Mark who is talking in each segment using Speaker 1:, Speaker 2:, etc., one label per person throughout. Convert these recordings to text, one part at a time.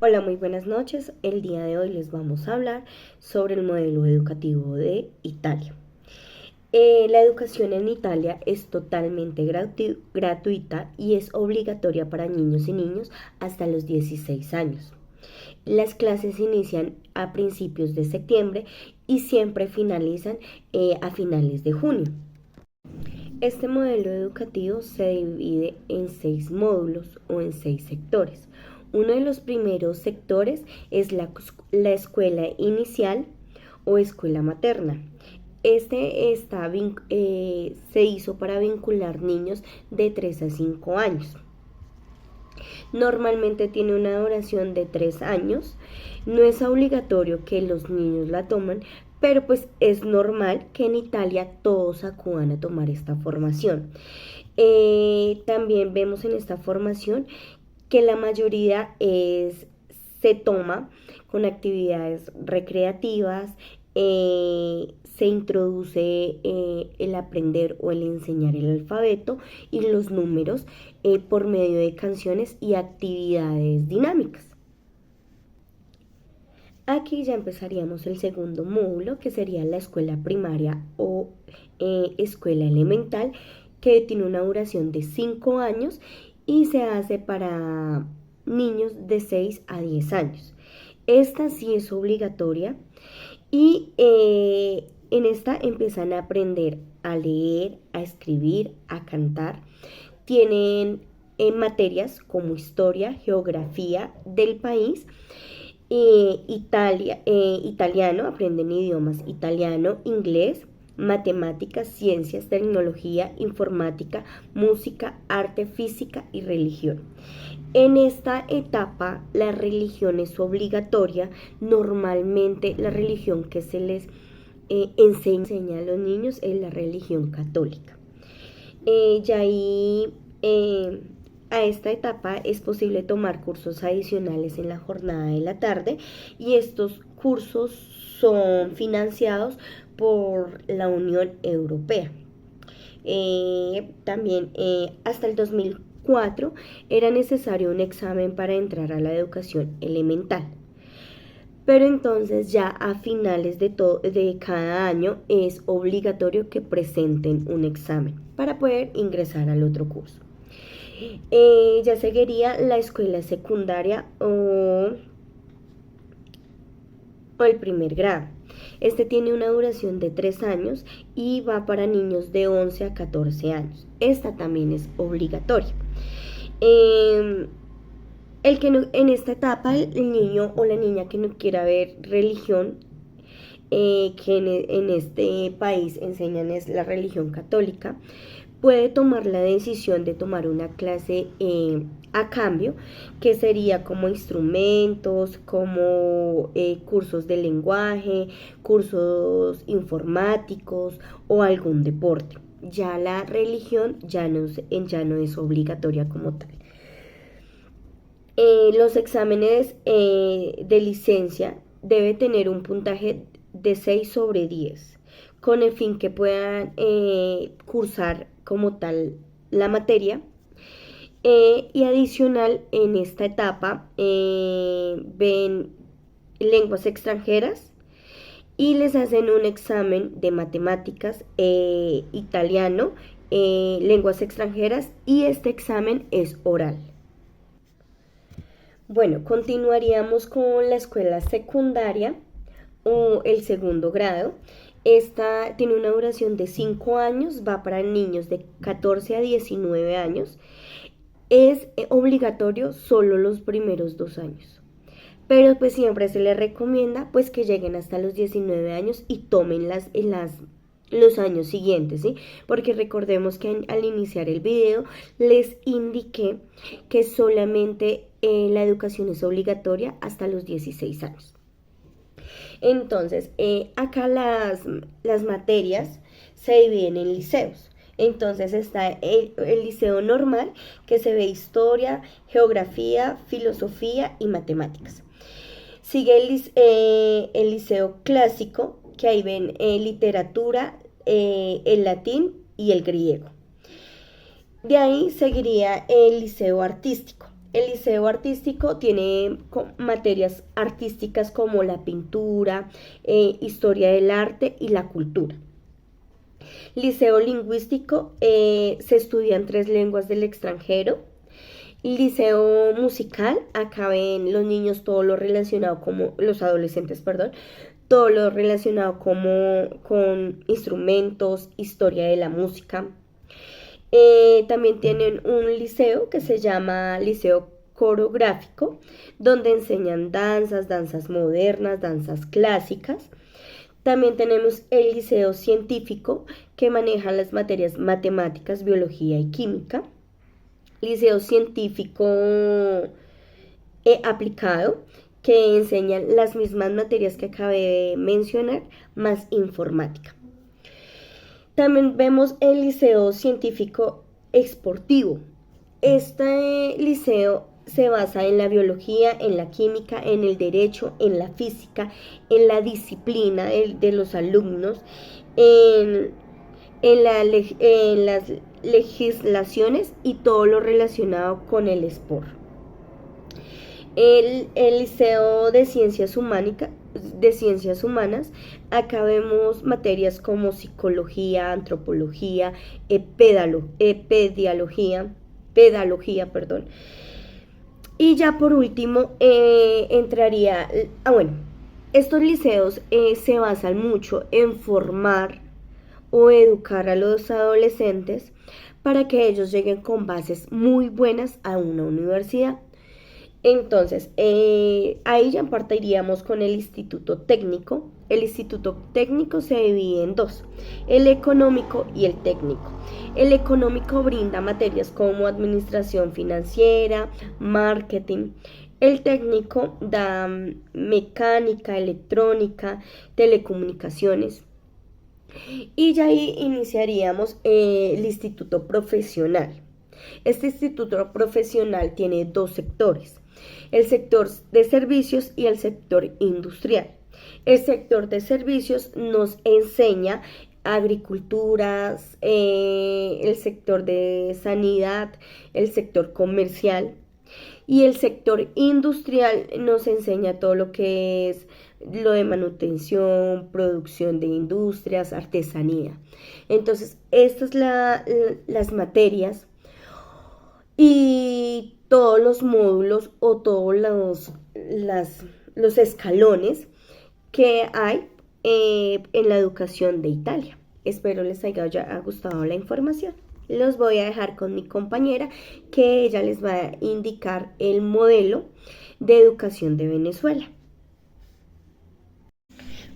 Speaker 1: Hola, muy buenas noches. El día de hoy les vamos a hablar sobre el modelo educativo de Italia. La educación en Italia es totalmente gratuita y es obligatoria para niños y niños hasta los 16 años. Las clases inician a principios de septiembre y siempre finalizan a finales de junio. Este modelo educativo se divide en 6 módulos o en 6 sectores. Uno de los primeros sectores es la escuela inicial o escuela materna. Se hizo para vincular niños de 3 a 5 años. Normalmente tiene una duración de 3 años. No es obligatorio que los niños la tomen, pero pues es normal que en Italia todos acudan a tomar esta formación. También vemos en esta formación que la mayoría se toma con actividades recreativas, se introduce el aprender o el enseñar el alfabeto y los números por medio de canciones y actividades dinámicas. Aquí ya empezaríamos el segundo módulo, que sería la escuela primaria o escuela elemental, que tiene una duración de 5 años y se hace para niños de 6 a 10 años. Esta sí es obligatoria y en esta empiezan a aprender a leer, a escribir, a cantar. Tienen materias como historia, geografía del país, italiano, aprenden idiomas italiano, inglés, matemáticas, ciencias, tecnología, informática, música, arte, física y religión. En esta etapa la religión es obligatoria. Normalmente la religión que se les enseña a los niños es la religión católica. Ya ahí a esta etapa es posible tomar cursos adicionales en la jornada de la tarde y estos cursos son financiados por la Unión Europea. También hasta el 2004 era necesario un examen para entrar a la educación elemental. Pero entonces ya a finales de cada año es obligatorio que presenten un examen para poder ingresar al otro curso. Ya seguiría la escuela secundaria o el primer grado. Este tiene una duración de 3 años y va para niños de 11 a 14 años. Esta también es obligatoria. En esta etapa el niño o la niña que no quiera ver religión, que en este país enseñan es la religión católica, puede tomar la decisión de tomar una clase a cambio, que sería como instrumentos, como cursos de lenguaje, cursos informáticos o algún deporte. Ya la religión ya no es obligatoria como tal. Los exámenes de licencia debe tener un puntaje de 6 sobre 10 con el fin que puedan cursar como tal la materia. Y adicional en esta etapa ven lenguas extranjeras y les hacen un examen de matemáticas, italiano, lenguas extranjeras, y este examen es oral. Bueno, continuaríamos con la escuela secundaria o el segundo grado. Esta tiene una duración de 5 años, va para niños de 14 a 19 años. Es obligatorio solo los primeros 2 años. Pero pues siempre se les recomienda pues que lleguen hasta los 19 años y tomen los años siguientes, ¿sí? Porque recordemos que al iniciar el video les indiqué que solamente la educación es obligatoria hasta los 16 años. Entonces, acá las materias se dividen en liceos. Entonces está el liceo normal, que se ve historia, geografía, filosofía y matemáticas. Sigue el liceo clásico, que ahí ven literatura, el latín y el griego. De ahí seguiría el liceo artístico. El liceo artístico tiene materias artísticas como la pintura, historia del arte y la cultura. Liceo lingüístico, se estudian 3 lenguas del extranjero. Liceo musical, acá ven los niños todo lo relacionado como, los adolescentes, perdón, todo lo relacionado como con instrumentos, historia de la música. También tienen un liceo que se llama Liceo Coreográfico, donde enseñan danzas, danzas modernas, danzas clásicas. También tenemos el liceo científico, que maneja las materias matemáticas, biología y química. Liceo científico aplicado, que enseñan las mismas materias que acabé de mencionar, más informática. También vemos el liceo científico esportivo. Este liceo se basa en la biología, en la química, en el derecho, en la física, en la disciplina de los alumnos, en, en las legislaciones y todo lo relacionado con el sport. El Liceo de Ciencias Humanas, acá vemos materias como psicología, antropología, pedagogía, perdón. Y ya por último entraría, bueno, estos liceos se basan mucho en formar o educar a los adolescentes para que ellos lleguen con bases muy buenas a una universidad. Entonces, ahí ya partiríamos con el instituto técnico. El instituto técnico se divide en dos, el económico y el técnico. El económico brinda materias como administración financiera, marketing. El técnico da mecánica, electrónica, telecomunicaciones. Y ya ahí iniciaríamos el instituto profesional. Este instituto profesional tiene 2 sectores, el sector de servicios y el sector industrial. El sector de servicios nos enseña agricultura, el sector de sanidad, el sector comercial, y el sector industrial nos enseña todo lo que es lo de manutención, producción de industrias, artesanía. Entonces, estas son las materias y todos los módulos o todos los escalones que hay en la educación de Italia. Espero les haya gustado la información. Los voy a dejar con mi compañera, que ella les va a indicar el modelo de educación de Venezuela.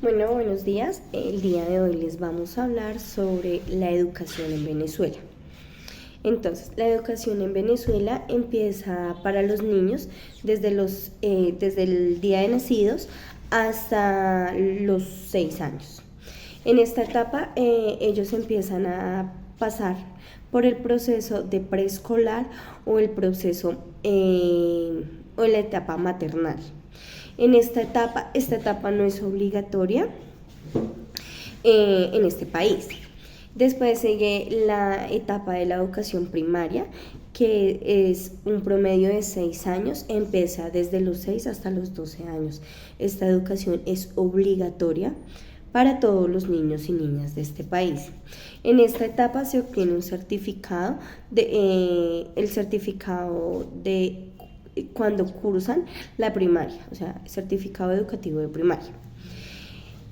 Speaker 1: Bueno, buenos días. El día de hoy les vamos a hablar sobre la educación en Venezuela. Entonces, la educación en Venezuela empieza para los niños desde el día de nacidos hasta los 6 años. En esta etapa, ellos empiezan a pasar por el proceso de preescolar o el proceso o la etapa maternal. En esta etapa no es obligatoria en este país. Después sigue la etapa de la educación primaria, que es un promedio de 6 años, empieza desde los 6 hasta los 12 años. Esta educación es obligatoria para todos los niños y niñas de este país. En esta etapa se obtiene un certificado, el certificado de cuando cursan la primaria, o sea, certificado educativo de primaria.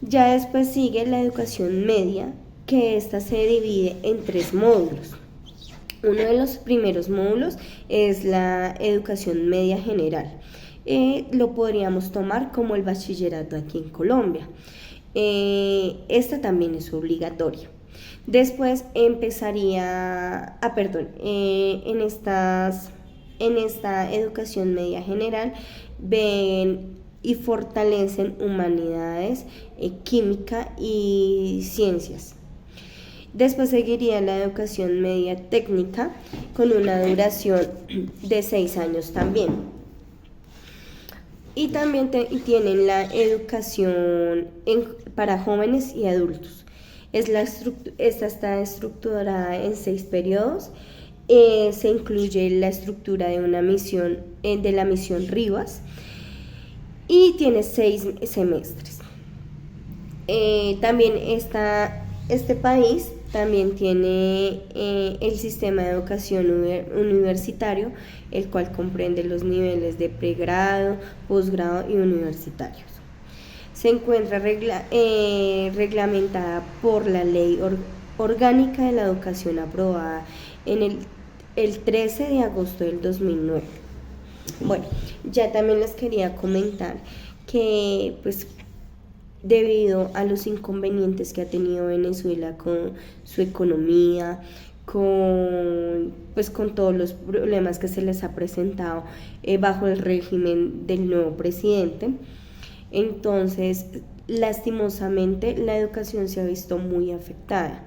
Speaker 1: Ya después sigue la educación media, que esta se divide en 3 módulos. Uno de los primeros módulos es la educación media general. Lo podríamos tomar como el bachillerato aquí en Colombia. Esta también es obligatoria. Después empezaría, en esta educación media general ven y fortalecen humanidades, química y ciencias. Después seguiría la educación media técnica con una duración de 6 años también. Y también tienen la educación para jóvenes y adultos. Esta está estructurada en 6 periodos. Se incluye la estructura de una misión, de la misión Rivas, y tiene 6 semestres. También este país también tiene el sistema de educación universitario, el cual comprende los niveles de pregrado, posgrado y universitarios. Se encuentra reglamentada por la Ley Orgánica de la Educación aprobada en el 13 de agosto del 2009. Bueno, ya también les quería comentar que pues debido a los inconvenientes que ha tenido Venezuela con su economía, con todos los problemas que se les ha presentado bajo el régimen del nuevo presidente. Entonces, lastimosamente, la educación se ha visto muy afectada,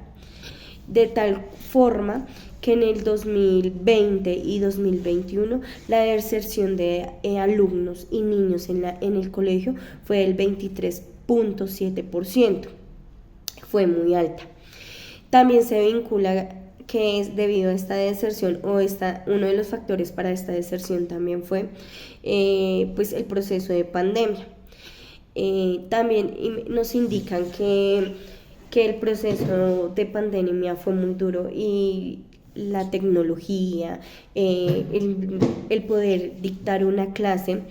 Speaker 1: de tal forma que en el 2020 y 2021 la deserción de alumnos y niños en el colegio fue del 23.7%, fue muy alta. También se vincula que es debido a esta deserción, uno de los factores para esta deserción también fue pues el proceso de pandemia. También nos indican que el proceso de pandemia fue muy duro y la tecnología, el poder dictar una clase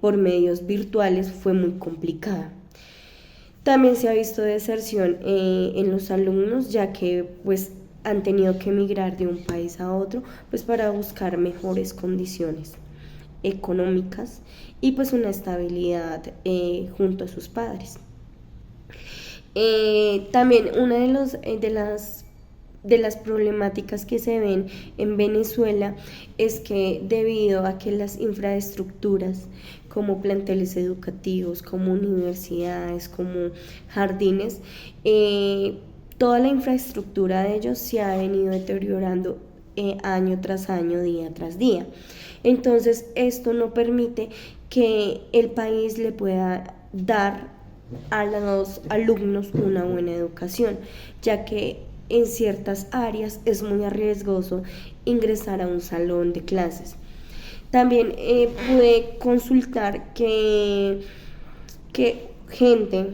Speaker 1: por medios virtuales fue muy complicada. También se ha visto deserción en los alumnos, ya que pues han tenido que emigrar de un país a otro pues para buscar mejores condiciones económicas y pues una estabilidad junto a sus padres. También una de las problemáticas que se ven en Venezuela es que debido a que las infraestructuras como planteles educativos, como universidades, como jardines, toda la infraestructura de ellos se ha venido deteriorando año tras año, día tras día. Entonces esto no permite que el país le pueda dar a los alumnos una buena educación, ya que en ciertas áreas es muy arriesgoso ingresar a un salón de clases. También pude consultar que gente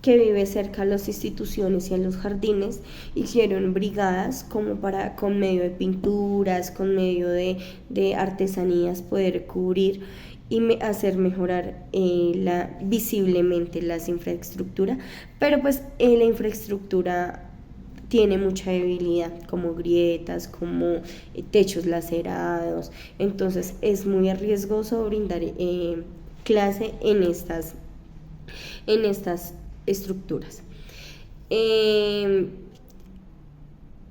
Speaker 1: que vive cerca de las instituciones y a los jardines hicieron brigadas como para con medio de pinturas, con medio de artesanías poder cubrir y hacer mejorar visiblemente las infraestructuras, pero pues la infraestructura tiene mucha debilidad, como grietas, como techos lacerados, entonces es muy arriesgoso brindar clase en estas estructuras.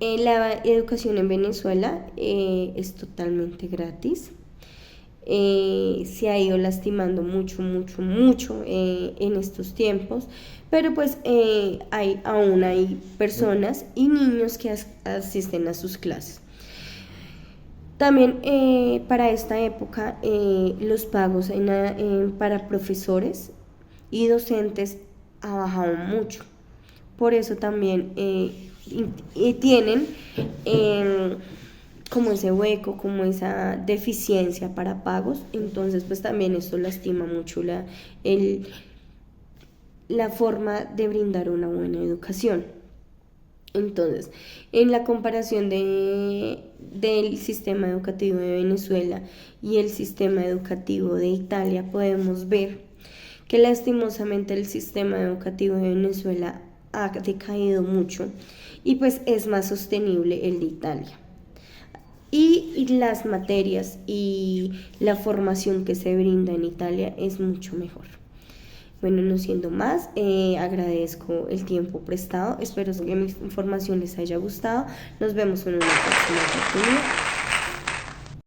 Speaker 1: La educación en Venezuela es totalmente gratis. Se ha ido lastimando mucho en estos tiempos, pero pues aún hay personas y niños que asisten a sus clases. También para esta época los pagos para profesores y docentes ha bajado mucho. Por eso también tienen como ese hueco, como esa deficiencia para pagos. Entonces pues también esto lastima mucho la forma de brindar una buena educación. Entonces, en la comparación del sistema educativo de Venezuela y el sistema educativo de Italia, podemos ver que lastimosamente el sistema educativo de Venezuela ha decaído mucho y pues es más sostenible el de Italia. Y las materias y la formación que se brinda en Italia es mucho mejor. Bueno, no siendo más, agradezco el tiempo prestado. Espero que mi información les haya gustado. Nos vemos en una próxima oportunidad.